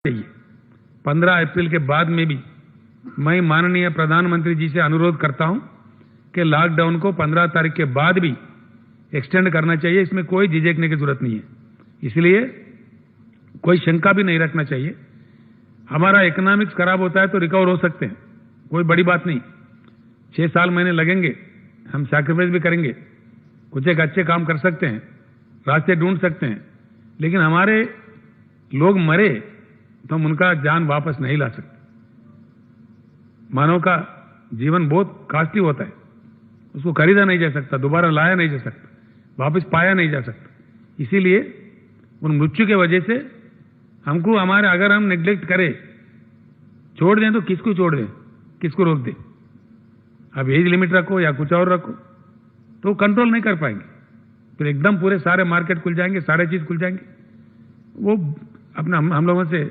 चाहिए। 15 अप्रैल के बाद में भी मैं माननीय प्रधानमंत्री जी से अनुरोध करता हूं कि लॉकडाउन को 15 तारीख के बाद भी एक्सटेंड करना चाहिए। इसमें कोई झिझकने की जरूरत नहीं है, इसलिए कोई शंका भी नहीं रखना चाहिए। हमारा इकोनॉमिक्स खराब होता है तो रिकवर हो सकते हैं, कोई बड़ी बात नहीं। 6 साल महीने लगेंगे, हम सैक्रिफाइस भी करेंगे, कुछ एक अच्छे काम कर सकते हैं, रास्ते ढूंढ सकते हैं, लेकिन हमारे लोग मरे तो हम उनका जान वापस नहीं ला सकते। मानव का जीवन बहुत कॉस्टली होता है, उसको खरीदा नहीं जा सकता, दोबारा लाया नहीं जा सकता, वापस पाया नहीं जा सकता। इसीलिए उन मृत्यु के वजह से हमको अगर हम नेग्लेक्ट करें, छोड़ दें तो किसको छोड़ दें, किसको रोक दें? अब एज लिमिट रखो या कुछ और रखो तो कंट्रोल नहीं कर पाएंगे, फिर एकदम पूरे सारे मार्केट खुल जाएंगे, सारे चीज खुल जाएंगे, वो अपना हम लोगों से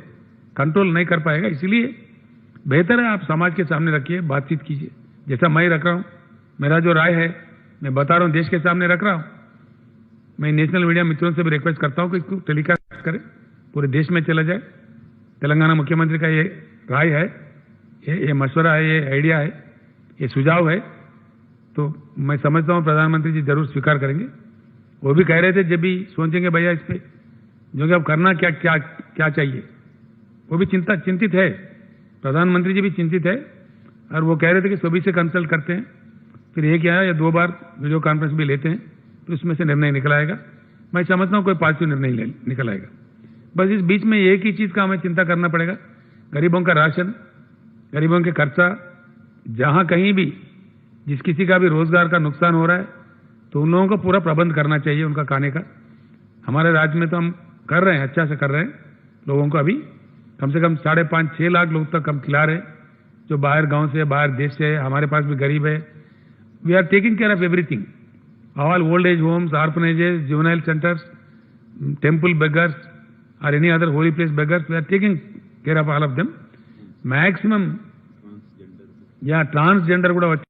कंट्रोल नहीं कर पाएगा। इसलिए बेहतर है आप समाज के सामने रखिए, बातचीत कीजिए, जैसा मैं रख रहा हूं। मेरा जो राय है मैं बता रहा हूं, देश के सामने रख रहा हूं। मैं नेशनल मीडिया मित्रों से भी रिक्वेस्ट करता हूं कि इसको टेलीकास्ट करें, पूरे देश में चला जाए। तेलंगाना मुख्यमंत्री का ये राय है, ये मशवरा है, ये आइडिया है, ये सुझाव है, तो मैं समझता हूं प्रधानमंत्री जी जरूर स्वीकार करेंगे। वो भी कह रहे थे जब भी सोचेंगे भैया इस पे जो कि अब करना क्या क्या क्या चाहिए, वो भी चिंतित है, प्रधानमंत्री जी भी चिंतित है, और वो कह रहे थे कि सभी से कंसल्ट करते हैं, फिर एक या 2 बार वीडियो कॉन्फ्रेंस भी लेते हैं, तो उसमें से निर्णय निकल आएगा। मैं समझता हूं कोई पॉजिटिव निर्णय निकल आएगा। बस इस बीच में एक ही चीज का हमें चिंता करना पड़ेगा, गरीबों का राशन, गरीबों के खर्चा। जहां कहीं भी जिस किसी का भी रोजगार का नुकसान हो रहा है तो उन लोगों को पूरा प्रबंध करना चाहिए उनका खाने का। हमारे राज्य में तो हम कर रहे हैं, अच्छा से कर रहे हैं। लोगों को अभी कम से कम 5.5-6 लाख लोग तक हम खिला रहे हैं, जो बाहर गांव से, बाहर देश से, हमारे पास भी गरीब है। We are taking care of everything, all old age homes, orphanages, juvenile centres, temple beggars or any other holy place beggars, we are taking care of all of them. Maximum, yeah, transgender kuda